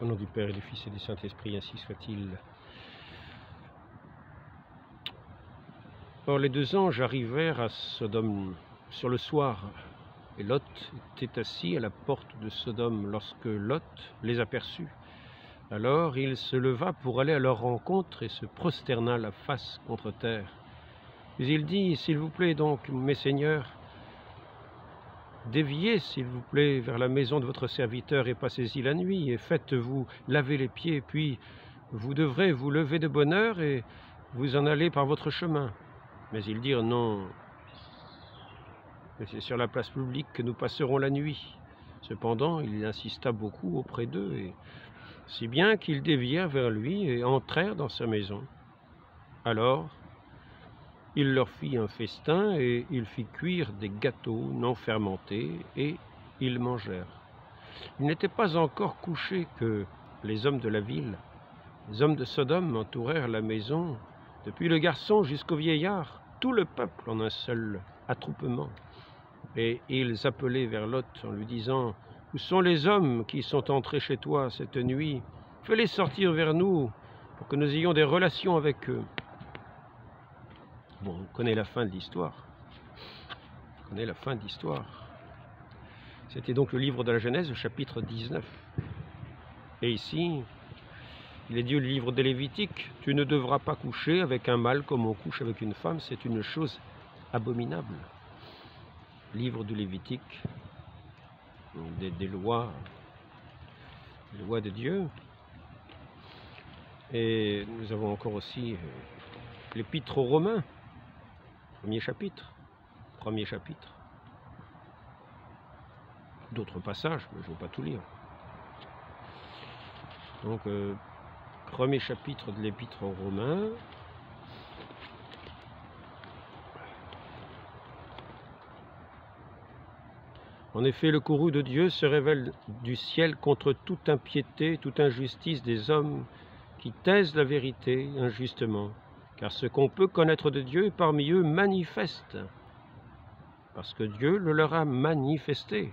Au nom du Père et du Fils et du Saint-Esprit, ainsi soit-il. Or les deux anges arrivèrent à Sodome sur le soir, et Lot était assis à la porte de Sodome lorsque Lot les aperçut. Alors il se leva pour aller à leur rencontre et se prosterna la face contre terre. Puis il dit, « S'il vous plaît donc, mes seigneurs, déviez, s'il vous plaît, vers la maison de votre serviteur et passez-y la nuit, et faites-vous laver les pieds, puis vous devrez vous lever de bonne heure et vous en aller par votre chemin. » Mais ils dirent, « Non, c'est sur la place publique que nous passerons la nuit. » Cependant, il insista beaucoup auprès d'eux, et si bien qu'ils dévièrent vers lui et entrèrent dans sa maison. Alors, il leur fit un festin et il fit cuire des gâteaux non fermentés et ils mangèrent. Il n'était pas encore couché que les hommes de la ville, les hommes de Sodome entourèrent la maison, depuis le garçon jusqu'au vieillard, tout le peuple en un seul attroupement. Et ils appelaient vers Lot en lui disant, « Où sont les hommes qui sont entrés chez toi cette nuit? Fais-les sortir vers nous pour que nous ayons des relations avec eux. » Bon, on connaît la fin de l'histoire. On connaît la fin de l'histoire. C'était donc le livre de la Genèse, au chapitre 19. Et ici, il est dit au livre des Lévitiques, « Tu ne devras pas coucher avec un mâle comme on couche avec une femme, c'est une chose abominable. » Livre du Lévitique, des lois de Dieu. Et nous avons encore aussi l'Épître aux Romains, premier chapitre. D'autres passages, mais je ne vais pas tout lire. Donc, premier chapitre de l'Épître aux Romains. En effet, le courroux de Dieu se révèle du ciel contre toute impiété, toute injustice des hommes qui taisent la vérité injustement. Car ce qu'on peut connaître de Dieu est parmi eux manifeste, parce que Dieu le leur a manifesté.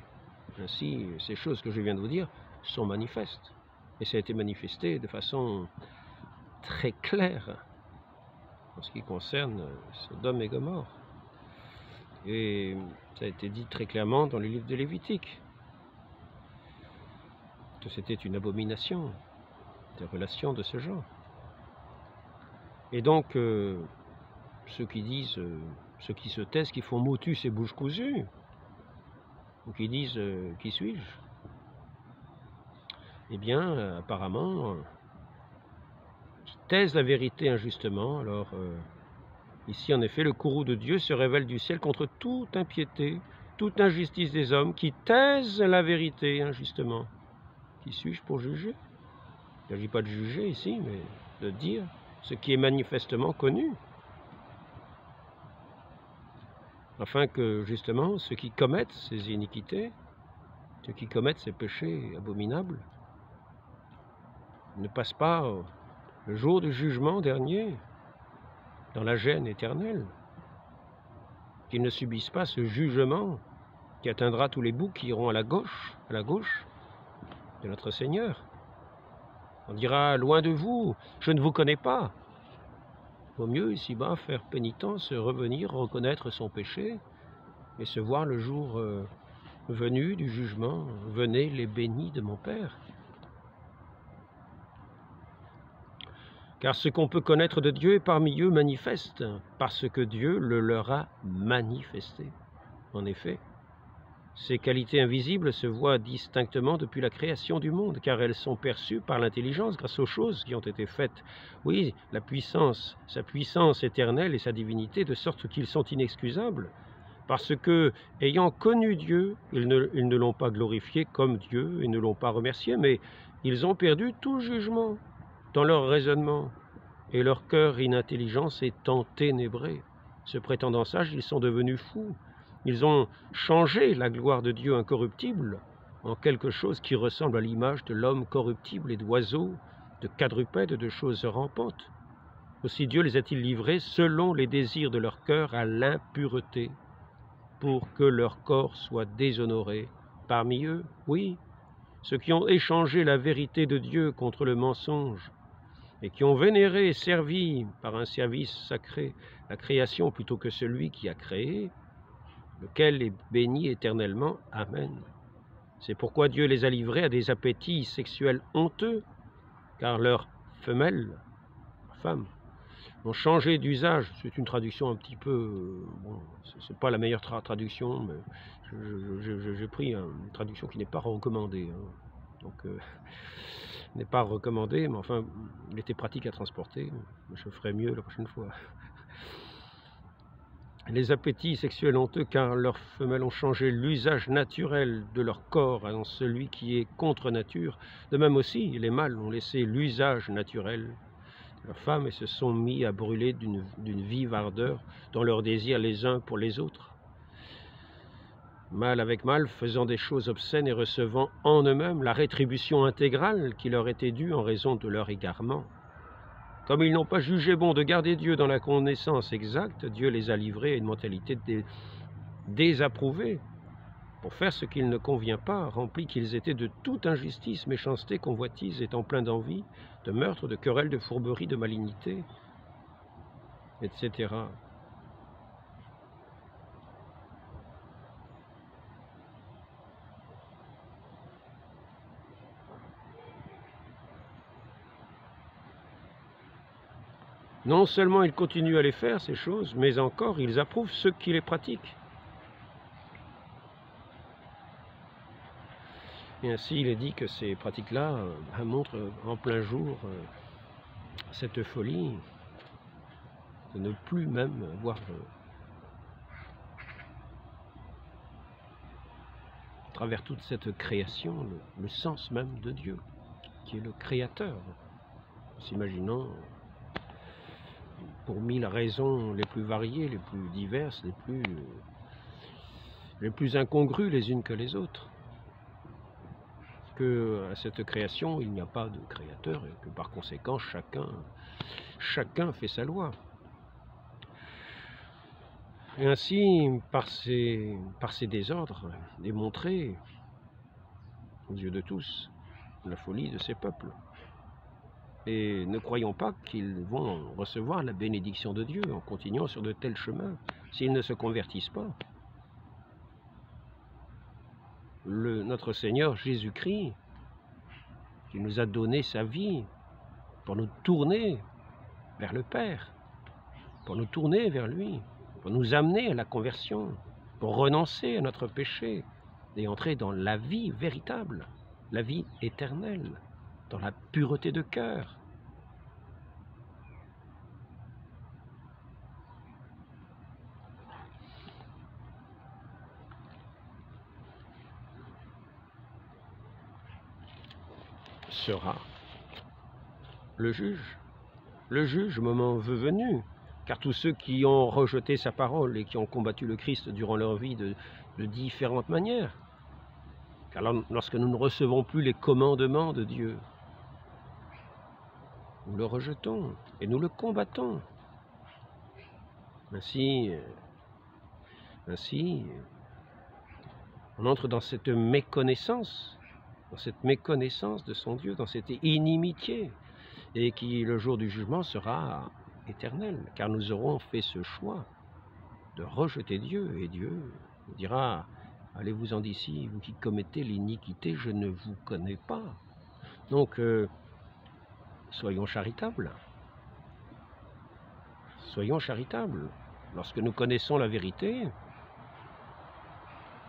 Ainsi, ces choses que je viens de vous dire sont manifestes. Et ça a été manifesté de façon très claire en ce qui concerne Sodome et Gomorrhe. Et ça a été dit très clairement dans le livre de Lévitique, que c'était une abomination, des relations de ce genre. Et donc, ceux qui disent, ceux qui se taisent, qui font motus et bouche cousue, ou qui disent « Qui suis-je ?» Eh bien, apparemment, qui taisent la vérité injustement. Alors, ici, en effet, le courroux de Dieu se révèle du ciel contre toute impiété, toute injustice des hommes qui taisent la vérité injustement. Qui suis-je pour juger? Il ne s'agit pas de juger ici, mais de dire ce qui est manifestement connu. Afin que, justement, ceux qui commettent ces iniquités, ceux qui commettent ces péchés abominables, ne passent pas le jour du jugement dernier dans la gêne éternelle, qu'ils ne subissent pas ce jugement qui atteindra tous les boucs qui iront à la gauche de notre Seigneur. On dira, loin de vous, je ne vous connais pas. Vaut mieux ici-bas faire pénitence, revenir, reconnaître son péché et se voir le jour venu du jugement. Venez les bénis de mon Père. Car ce qu'on peut connaître de Dieu est parmi eux manifeste, parce que Dieu le leur a manifesté. En effet, ces qualités invisibles se voient distinctement depuis la création du monde, car elles sont perçues par l'intelligence grâce aux choses qui ont été faites. Oui, la puissance, sa puissance éternelle et sa divinité, de sorte qu'ils sont inexcusables, parce que, ayant connu Dieu, ils ne l'ont pas glorifié comme Dieu et ne l'ont pas remercié, mais ils ont perdu tout jugement dans leur raisonnement, et leur cœur inintelligent s'est enténébré. Se prétendant sages, ils sont devenus fous. Ils ont changé la gloire de Dieu incorruptible en quelque chose qui ressemble à l'image de l'homme corruptible et d'oiseaux, de quadrupèdes, de choses rampantes. Aussi Dieu les a-t-il livrés selon les désirs de leur cœur à l'impureté, pour que leur corps soit déshonoré parmi eux. Oui, ceux qui ont échangé la vérité de Dieu contre le mensonge, et qui ont vénéré et servi par un service sacré la création plutôt que celui qui a créé, lequel est béni éternellement. Amen. C'est pourquoi Dieu les a livrés à des appétits sexuels honteux, car leurs femelles, femmes, ont changé d'usage. C'est une traduction un petit peu... bon, c'est pas la meilleure traduction, mais j'ai pris une traduction qui n'est pas recommandée. Hein. Donc, n'est pas recommandée, mais enfin, il était pratique à transporter. Je ferai mieux la prochaine fois. Les appétits sexuels honteux, car leurs femelles ont changé l'usage naturel de leur corps en celui qui est contre nature. De même aussi, les mâles ont laissé l'usage naturel de leurs femmes et se sont mis à brûler d'une vive ardeur dans leur désir les uns pour les autres. Mâle avec mâle, faisant des choses obscènes et recevant en eux-mêmes la rétribution intégrale qui leur était due en raison de leur égarement. Comme ils n'ont pas jugé bon de garder Dieu dans la connaissance exacte, Dieu les a livrés à une mentalité désapprouvée, pour faire ce qu'il ne convient pas, remplis qu'ils étaient de toute injustice, méchanceté, convoitise, étant pleins d'envie, de meurtre, de querelles, de fourberie, de malignité, etc. Non seulement ils continuent à les faire, ces choses, mais encore ils approuvent ceux qui les pratiquent. Et ainsi, il est dit que ces pratiques-là montrent en plein jour cette folie de ne plus même voir à travers toute cette création le sens même de Dieu, qui est le Créateur. S'imaginant pour mille raisons les plus variées, les plus diverses, les plus incongrues les unes que les autres, que à cette création il n'y a pas de créateur et que par conséquent chacun fait sa loi. Et ainsi, par ces désordres, démontrer aux yeux de tous la folie de ces peuples. Et ne croyons pas qu'ils vont recevoir la bénédiction de Dieu en continuant sur de tels chemins, s'ils ne se convertissent pas. Notre Seigneur Jésus-Christ, qui nous a donné sa vie pour nous tourner vers le Père, pour nous tourner vers lui, pour nous amener à la conversion, pour renoncer à notre péché et entrer dans la vie véritable, la vie éternelle, dans la pureté de cœur. Sera le juge. Le juge, au moment venu, car tous ceux qui ont rejeté sa parole et qui ont combattu le Christ durant leur vie de différentes manières, car lorsque nous ne recevons plus les commandements de Dieu, nous le rejetons et nous le combattons. Ainsi, on entre dans cette méconnaissance de son Dieu, dans cette inimitié, et qui, le jour du jugement, sera éternel, car nous aurons fait ce choix de rejeter Dieu, et Dieu nous dira « Allez-vous-en d'ici, vous qui commettez l'iniquité, je ne vous connais pas. » Donc, soyons charitables. Soyons charitables. Lorsque nous connaissons la vérité,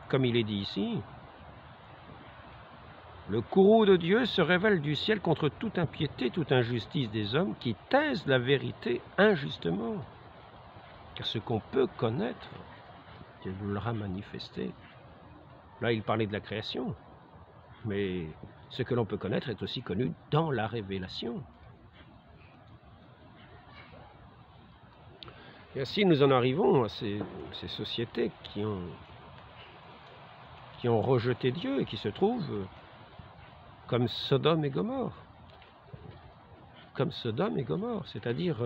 comme il est dit ici, le courroux de Dieu se révèle du ciel contre toute impiété, toute injustice des hommes qui taisent la vérité injustement. Car ce qu'on peut connaître, Dieu nous l'aura manifesté. Là, il parlait de la création, mais ce que l'on peut connaître est aussi connu dans la révélation. Et ainsi, nous en arrivons à ces sociétés qui ont rejeté Dieu et qui se trouvent comme Sodome et Gomorrhe. Comme Sodome et Gomorrhe, c'est-à-dire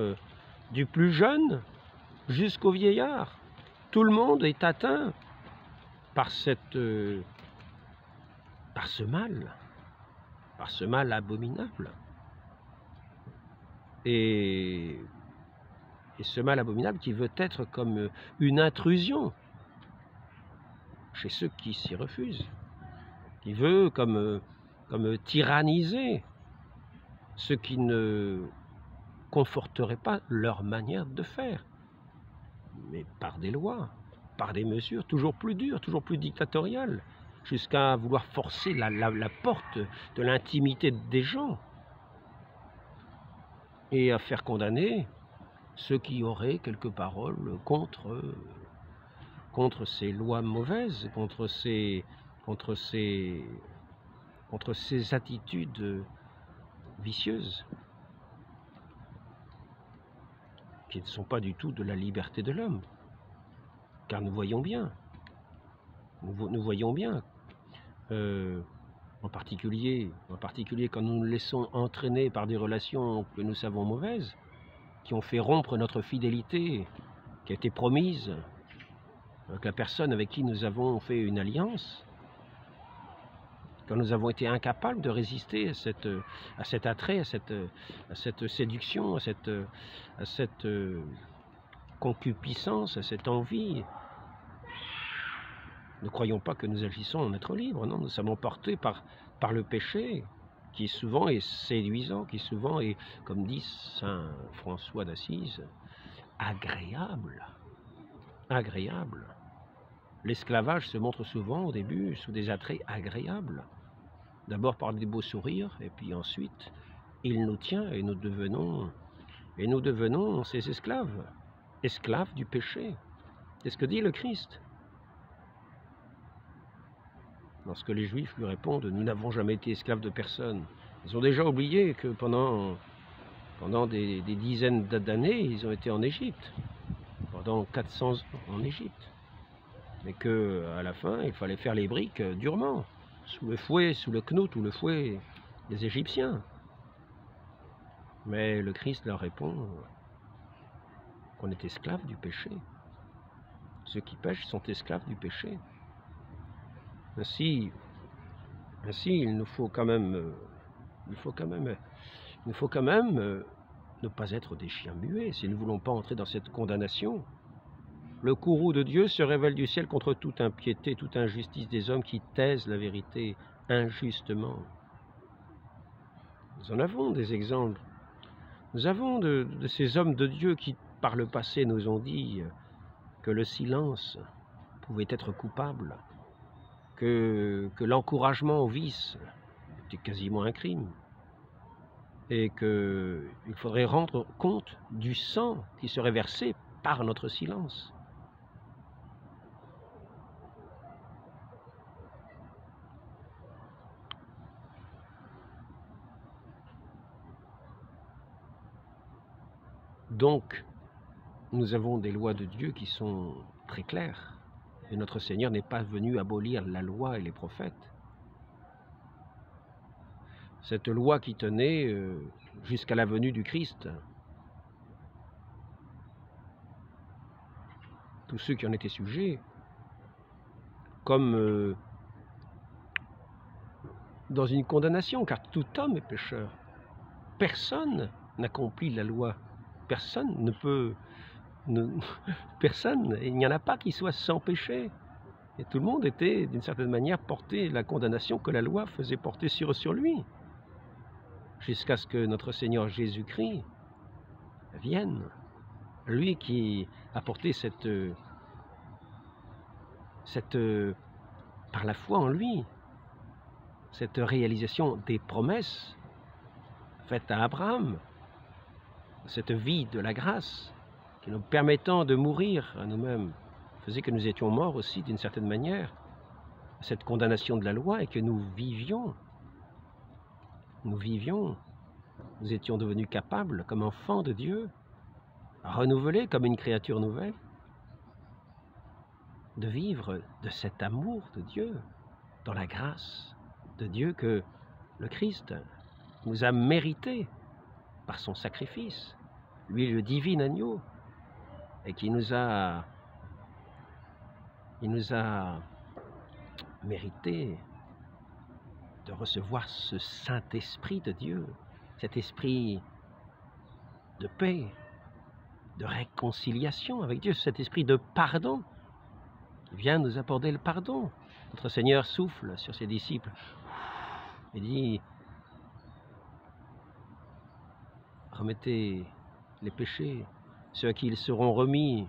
du plus jeune jusqu'au vieillard. Tout le monde est atteint par ce mal. par ce mal abominable. Et ce mal abominable qui veut être comme une intrusion chez ceux qui s'y refusent, qui veut comme tyranniser ceux qui ne conforteraient pas leur manière de faire, mais par des lois, par des mesures toujours plus dures, toujours plus dictatoriales, jusqu'à vouloir forcer la porte de l'intimité des gens et à faire condamner ceux qui auraient quelques paroles contre ces lois mauvaises, contre ces attitudes vicieuses, qui ne sont pas du tout de la liberté de l'homme. Car nous voyons bien, en particulier quand nous nous laissons entraîner par des relations que nous savons mauvaises, qui ont fait rompre notre fidélité, qui a été promise avec la personne avec qui nous avons fait une alliance, quand nous avons été incapables de résister à cet attrait, à cette séduction, à cette concupiscence, à cette envie. Ne croyons pas que nous agissons en être libres, non, nous sommes emportés par le péché, qui souvent est séduisant, qui souvent est, comme dit saint François d'Assise, agréable. Agréable. L'esclavage se montre souvent au début sous des attraits agréables. D'abord par des beaux sourires, et puis ensuite, il nous tient et nous devenons ses esclaves, esclaves du péché. C'est ce que dit le Christ. Lorsque les Juifs lui répondent « Nous n'avons jamais été esclaves de personne », ils ont déjà oublié que pendant des dizaines d'années, ils ont été en Égypte, pendant 400 ans en Égypte. Mais qu'à la fin, il fallait faire les briques durement, sous le fouet, sous le knout ou le fouet des Égyptiens. Mais le Christ leur répond qu'on est esclaves du péché. Ceux qui pêchent sont esclaves du péché. Ainsi, il nous faut quand même ne pas être des chiens muets si nous ne voulons pas entrer dans cette condamnation. Le courroux de Dieu se révèle du ciel contre toute impiété, toute injustice des hommes qui taisent la vérité injustement. Nous en avons des exemples. Nous avons de ces hommes de Dieu qui, par le passé, nous ont dit que le silence pouvait être coupable, que l'encouragement au vice était quasiment un crime, et qu'il faudrait rendre compte du sang qui serait versé par notre silence. Donc, nous avons des lois de Dieu qui sont très claires, et notre Seigneur n'est pas venu abolir la loi et les prophètes. Cette loi qui tenait jusqu'à la venue du Christ. Tous ceux qui en étaient sujets, comme dans une condamnation, car tout homme est pécheur. Personne n'accomplit la loi. Personne ne peut... personne, il n'y en a pas qui soit sans péché. Et tout le monde était, d'une certaine manière, porté la condamnation que la loi faisait porter sur lui. Jusqu'à ce que notre Seigneur Jésus-Christ vienne. Lui qui a porté par la foi en lui, cette réalisation des promesses faites à Abraham, cette vie de la grâce, qui nous permettant de mourir à nous-mêmes, faisait que nous étions morts aussi d'une certaine manière, à cette condamnation de la loi, et que nous vivions, nous étions devenus capables, comme enfants de Dieu, renouvelés comme une créature nouvelle, de vivre de cet amour de Dieu, dans la grâce de Dieu que le Christ nous a mérité par son sacrifice, lui le divin agneau, et qui nous a mérité de recevoir ce Saint-Esprit de Dieu, cet esprit de paix, de réconciliation avec Dieu, cet esprit de pardon qui vient nous apporter le pardon. Notre Seigneur souffle sur ses disciples et dit: remettez les péchés, ceux à qui ils seront remis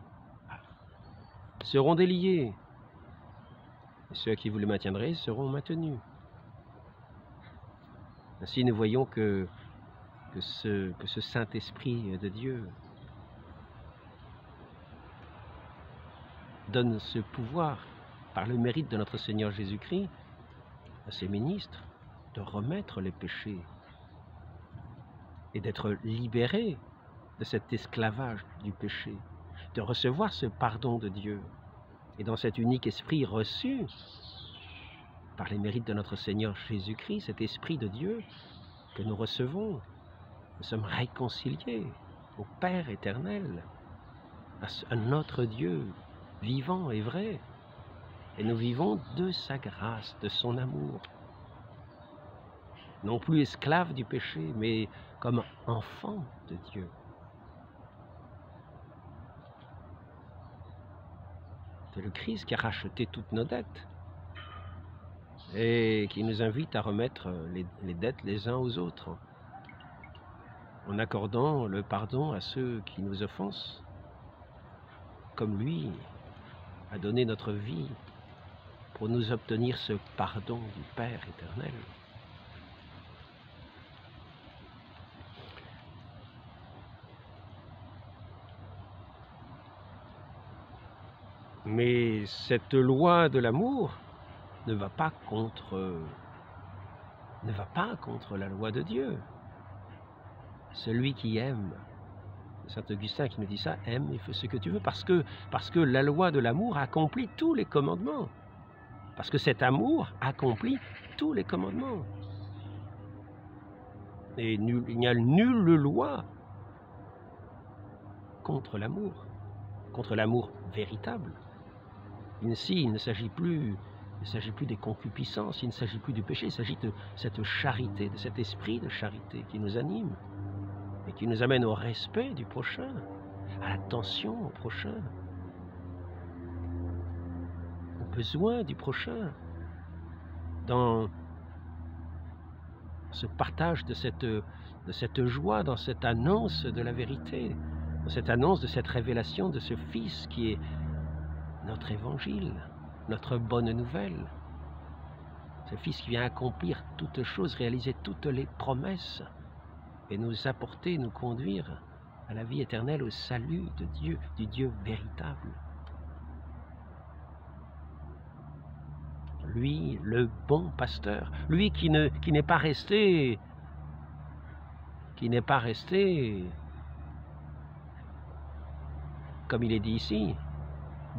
seront déliés, et ceux à qui vous les maintiendrez seront maintenus. Ainsi nous voyons que ce Saint-Esprit de Dieu donne ce pouvoir, par le mérite de notre Seigneur Jésus-Christ, à ses ministres, de remettre les péchés et d'être libérés de cet esclavage du péché, de recevoir ce pardon de Dieu. Et dans cet unique esprit reçu par les mérites de notre Seigneur Jésus-Christ, cet esprit de Dieu que nous recevons, nous sommes réconciliés au Père éternel, à notre Dieu vivant et vrai, et nous vivons de sa grâce, de son amour. Non plus esclaves du péché, mais comme enfants de Dieu. C'est le Christ qui a racheté toutes nos dettes et qui nous invite à remettre les dettes les uns aux autres, en accordant le pardon à ceux qui nous offensent, comme lui a donné notre vie pour nous obtenir ce pardon du Père éternel. Mais cette loi de l'amour ne va pas contre la loi de Dieu. Celui qui aime, Saint Augustin qui nous dit ça, aime et fais ce que tu veux, parce que la loi de l'amour accomplit tous les commandements. Parce que cet amour accomplit tous les commandements. Et il n'y a nulle loi contre l'amour véritable. Ainsi, il ne s'agit plus des concupiscences, il ne s'agit plus du péché, il s'agit de cette charité, de cet esprit de charité qui nous anime et qui nous amène au respect du prochain, à l'attention au prochain, au besoin du prochain, dans ce partage de cette joie, dans cette annonce de la vérité, dans cette annonce de cette révélation de ce Fils qui est notre évangile, notre bonne nouvelle. Ce Fils qui vient accomplir toutes choses, réaliser toutes les promesses et nous apporter, nous conduire à la vie éternelle, au salut de Dieu, du Dieu véritable. Lui, le bon pasteur, lui qui n'est pas resté comme il est dit ici,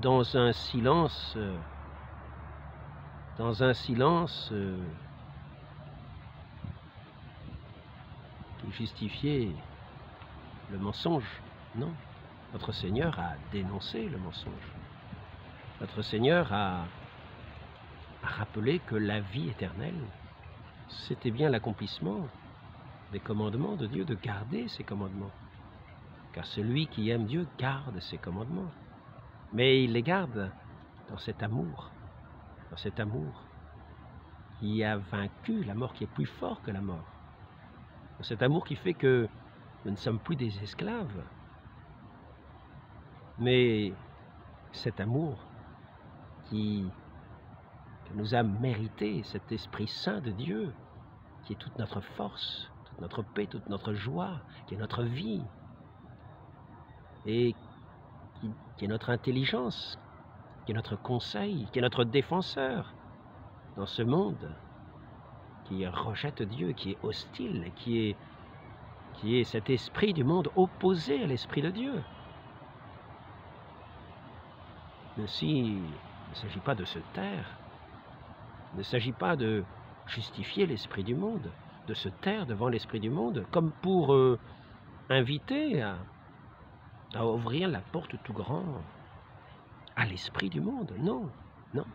dans un silence qui justifiait le mensonge. Non, notre Seigneur a dénoncé le mensonge. Notre Seigneur a rappelé que la vie éternelle, c'était bien l'accomplissement des commandements de Dieu, de garder ses commandements. Car celui qui aime Dieu garde ses commandements. Mais il les garde dans cet amour qui a vaincu la mort, qui est plus fort que la mort. Dans cet amour qui fait que nous ne sommes plus des esclaves, mais cet amour qui nous a mérité, cet Esprit Saint de Dieu, qui est toute notre force, toute notre paix, toute notre joie, qui est notre vie, et qui est notre intelligence, qui est notre conseil, qui est notre défenseur dans ce monde qui rejette Dieu, qui est hostile, qui est cet esprit du monde opposé à l'esprit de Dieu. Mais il ne s'agit pas de se taire, il ne s'agit pas de justifier l'esprit du monde, de se taire devant l'esprit du monde, comme pour inviter à ouvrir la porte tout grand à l'esprit du monde. Non, non,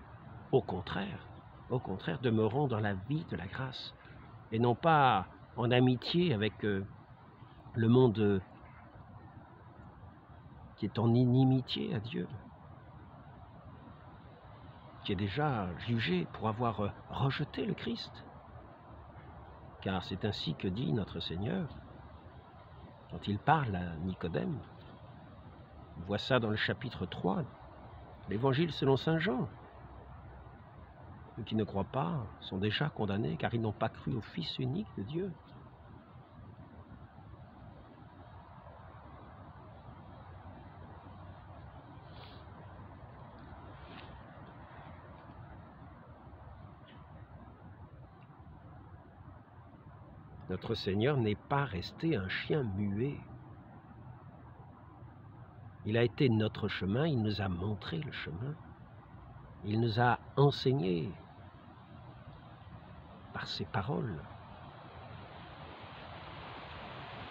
au contraire, Au contraire, demeurons dans la vie de la grâce, et non pas en amitié avec le monde qui est en inimitié à Dieu, qui est déjà jugé pour avoir rejeté le Christ. Car c'est ainsi que dit notre Seigneur, quand il parle à Nicodème. On voit ça dans le chapitre 3, l'Évangile selon saint Jean. Ceux qui ne croient pas sont déjà condamnés, car ils n'ont pas cru au Fils unique de Dieu. Notre Seigneur n'est pas resté un chien muet. Il a été notre chemin, il nous a montré le chemin. Il nous a enseigné par ses paroles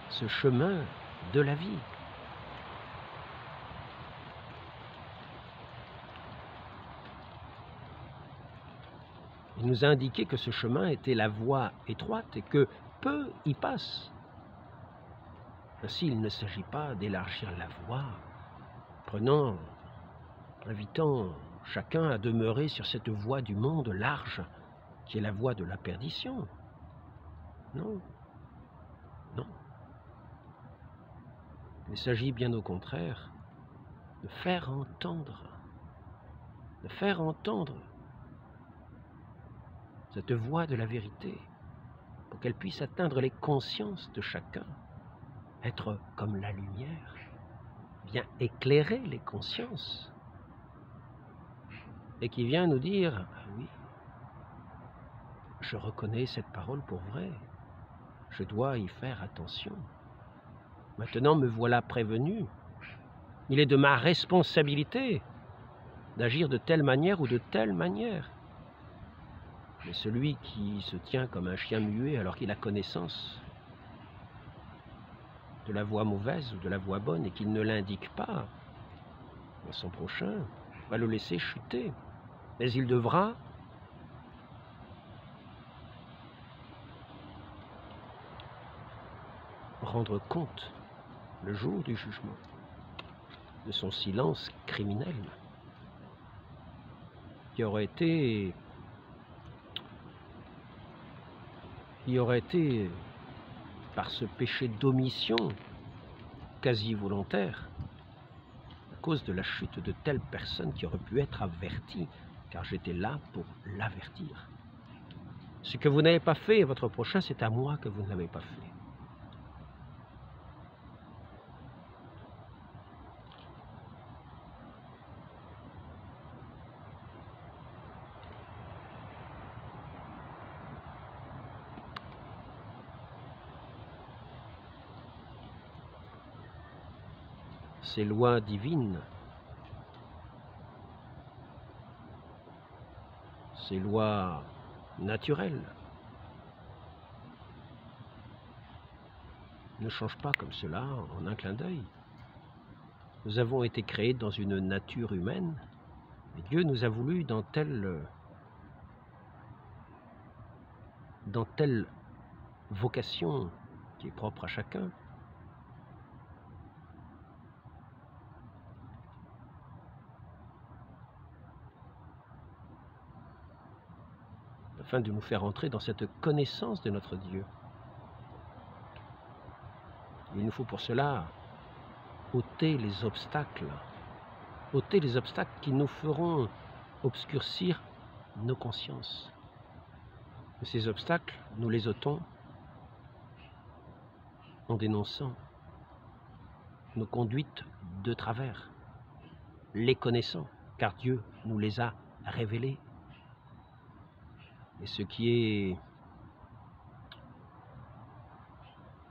ce chemin de la vie. Il nous a indiqué que ce chemin était la voie étroite et que peu y passent. Ainsi, il ne s'agit pas d'élargir la voie, invitant chacun à demeurer sur cette voie du monde large, qui est la voie de la perdition. Non, non. Il s'agit bien au contraire de faire entendre cette voie de la vérité, pour qu'elle puisse atteindre les consciences de chacun, être comme la lumière, vient éclairer les consciences, et qui vient nous dire, ah oui, je reconnais cette parole pour vraie, je dois y faire attention. Maintenant me voilà prévenu, il est de ma responsabilité d'agir de telle manière ou de telle manière. Mais celui qui se tient comme un chien muet alors qu'il a connaissance de la voie mauvaise ou de la voie bonne et qu'il ne l'indique pas à son prochain, va le laisser chuter. Mais il devra rendre compte le jour du jugement de son silence criminel qui aurait été par ce péché d'omission quasi volontaire, à cause de la chute de telle personne qui aurait pu être avertie, car j'étais là pour l'avertir. Ce que vous n'avez pas fait à votre prochain, c'est à moi que vous ne l'avez pas fait. Ces lois divines, ces lois naturelles, ne changent pas comme cela en un clin d'œil. Nous avons été créés dans une nature humaine, et Dieu nous a voulu dans telle vocation qui est propre à chacun. Afin de nous faire entrer dans cette connaissance de notre Dieu. Il nous faut pour cela ôter les obstacles qui nous feront obscurcir nos consciences. Et ces obstacles, nous les ôtons en dénonçant nos conduites de travers, les connaissant, car Dieu nous les a révélées. Et ce qui est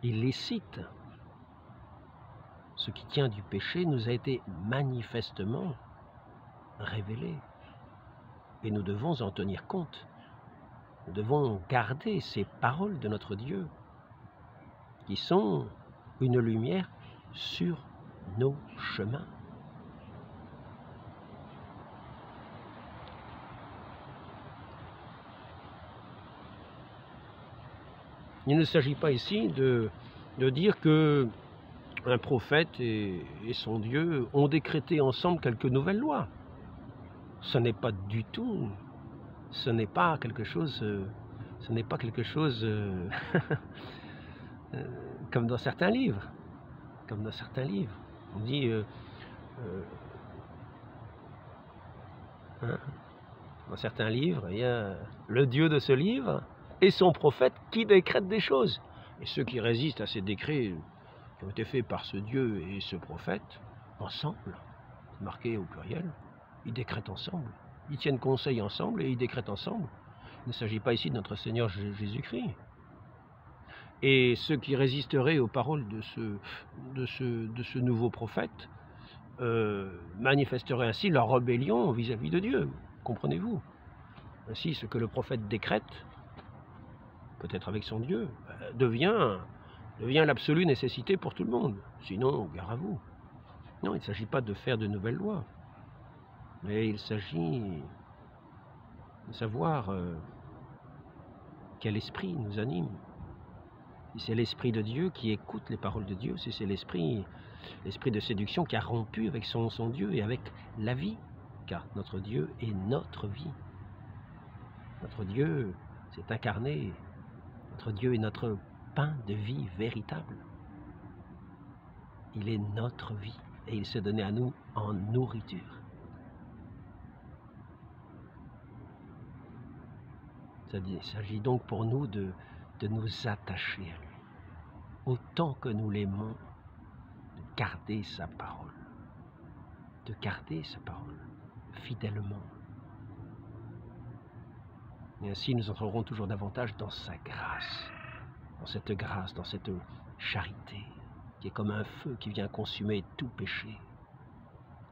illicite, ce qui tient du péché, nous a été manifestement révélé. Et nous devons en tenir compte. Nous devons garder ces paroles de notre Dieu, qui sont une lumière sur nos chemins. Il ne s'agit pas ici de dire que un prophète et son Dieu ont décrété ensemble quelques nouvelles lois. Ce n'est pas du tout, ce n'est pas quelque chose, comme dans certains livres. On dit, hein, dans certains livres, il y a le Dieu de ce livre et son prophète qui décrètent des choses. Et ceux qui résistent à ces décrets qui ont été faits par ce Dieu et ce prophète, ensemble, marqué au pluriel, ils décrètent ensemble. Ils tiennent conseil ensemble et ils décrètent ensemble. Il ne s'agit pas ici de notre Seigneur Jésus-Christ. Et ceux qui résisteraient aux paroles de ce nouveau prophète manifesteraient ainsi leur rébellion vis-à-vis de Dieu. Comprenez-vous? Ainsi, ce que le prophète décrète, peut-être avec son Dieu, devient l'absolue nécessité pour tout le monde. Sinon, gare à vous. Non, il ne s'agit pas de faire de nouvelles lois, mais il s'agit de savoir quel esprit nous anime. Si c'est l'esprit de Dieu qui écoute les paroles de Dieu, si c'est l'esprit de séduction qui a rompu avec son Dieu et avec la vie, car notre Dieu est notre vie. Notre Dieu s'est incarné, notre Dieu est notre pain de vie véritable. Il est notre vie et il se donnait à nous en nourriture. Il s'agit donc pour nous de nous attacher à lui, autant que nous l'aimons, de garder sa parole fidèlement. Et ainsi nous entrerons toujours davantage dans sa grâce, dans cette charité, qui est comme un feu qui vient consumer tout péché,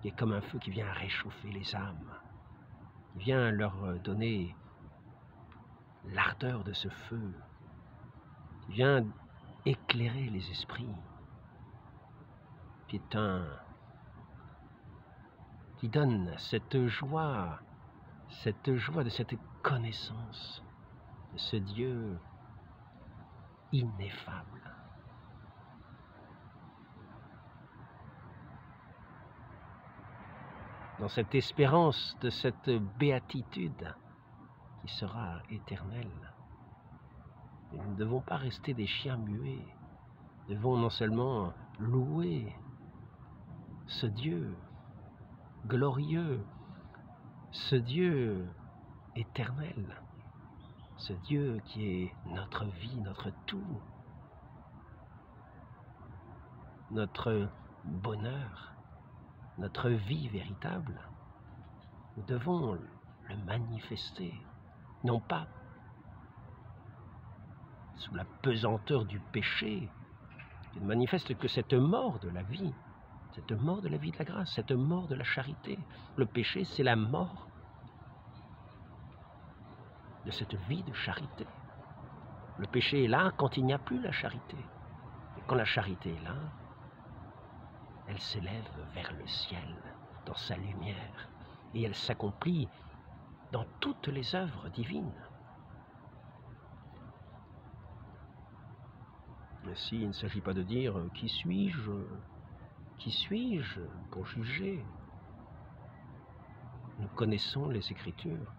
qui est comme un feu qui vient réchauffer les âmes, qui vient leur donner l'ardeur de ce feu, qui vient éclairer les esprits, qui donne cette joie de cette connaissance de ce Dieu ineffable. Dans cette espérance de cette béatitude qui sera éternelle. Et nous ne devons pas rester des chiens muets. Nous devons non seulement louer ce Dieu glorieux, ce Dieu éternel, ce Dieu qui est notre vie, notre tout, notre bonheur, notre vie véritable. Nous devons le manifester, non pas sous la pesanteur du péché. Il ne manifeste que cette mort de la vie, cette mort de la vie de la grâce, cette mort de la charité. Le péché, c'est la mort de cette vie de charité. Le péché est là quand il n'y a plus la charité. Et quand la charité est là, elle s'élève vers le ciel, dans sa lumière, et elle s'accomplit dans toutes les œuvres divines. Ainsi, il ne s'agit pas de dire « qui suis-je pour juger ?» Nous connaissons les Écritures,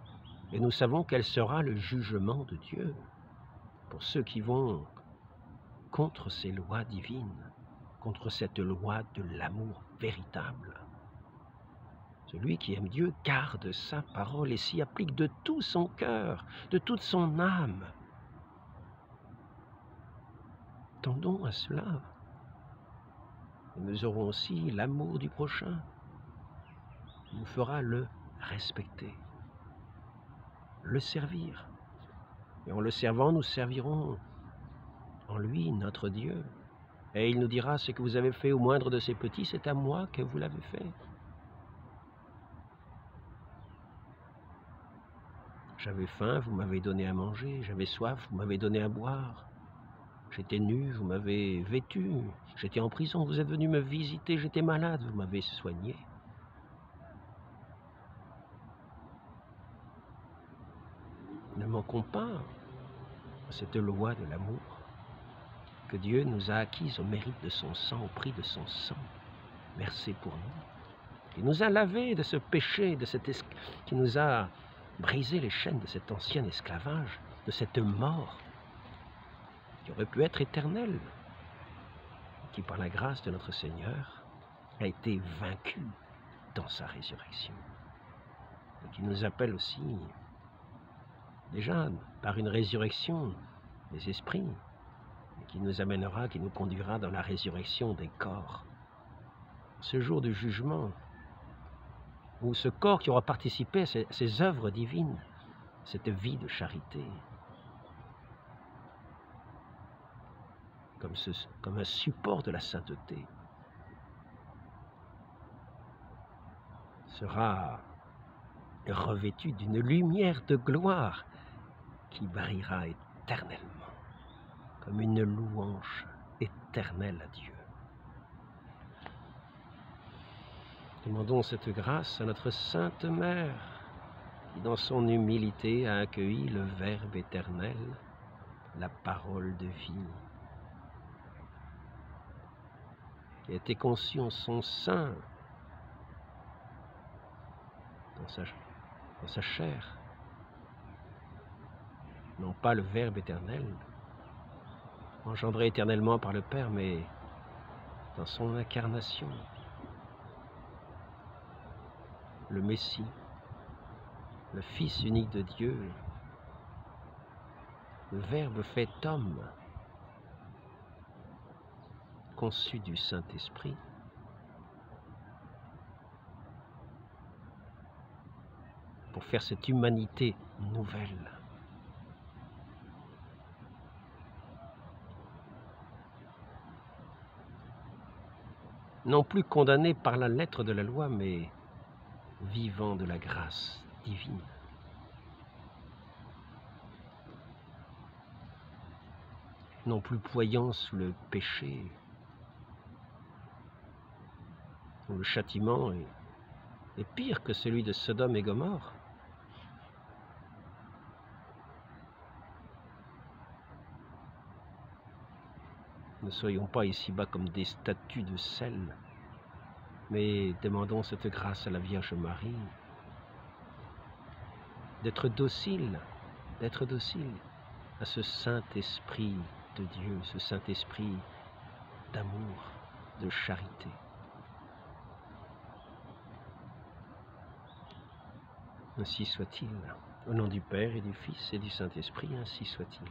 et nous savons quel sera le jugement de Dieu pour ceux qui vont contre ces lois divines, contre cette loi de l'amour véritable. Celui qui aime Dieu garde sa parole et s'y applique de tout son cœur, de toute son âme. Tendons à cela. Et nous aurons aussi l'amour du prochain. Il nous fera le respecter, le servir. Et en le servant, nous servirons en lui, notre Dieu. Et il nous dira, ce que vous avez fait au moindre de ces petits, c'est à moi que vous l'avez fait. J'avais faim, vous m'avez donné à manger. J'avais soif, vous m'avez donné à boire. J'étais nu, vous m'avez vêtu. J'étais en prison, vous êtes venu me visiter. J'étais malade, vous m'avez soigné. Ne manquons pas à cette loi de l'amour. que Dieu nous a acquises au mérite de son sang, au prix de son sang, versé pour nous. Il nous a lavés de ce péché, qui nous a brisé les chaînes de cet ancien esclavage, de cette mort qui aurait pu être éternelle, qui par la grâce de notre Seigneur a été vaincue dans sa résurrection, et qui nous appelle aussi, déjà par une résurrection des esprits, et qui nous amènera, qui nous conduira dans la résurrection des corps. Ce jour du jugement, où ce corps qui aura participé à ces œuvres divines, cette vie de charité, comme un support de la sainteté, sera revêtu d'une lumière de gloire qui brillera éternellement, comme une louange éternelle à Dieu. Demandons cette grâce à notre Sainte Mère, qui dans son humilité a accueilli le Verbe éternel, la parole de vie, qui a été conçue en son sein, dans sa chair, non pas le Verbe éternel, engendré éternellement par le Père, mais dans son incarnation, le Messie, le Fils unique de Dieu, le Verbe fait homme, conçu du Saint-Esprit, pour faire cette humanité nouvelle. Non plus condamné par la lettre de la loi, mais vivant de la grâce divine. Non plus ployant sous le péché, où le châtiment est pire que celui de Sodome et Gomorrhe. Ne soyons pas ici-bas comme des statues de sel, mais demandons cette grâce à la Vierge Marie, d'être docile à ce Saint-Esprit de Dieu, ce Saint-Esprit d'amour, de charité. Ainsi soit-il. Au nom du Père et du Fils et du Saint-Esprit, ainsi soit-il.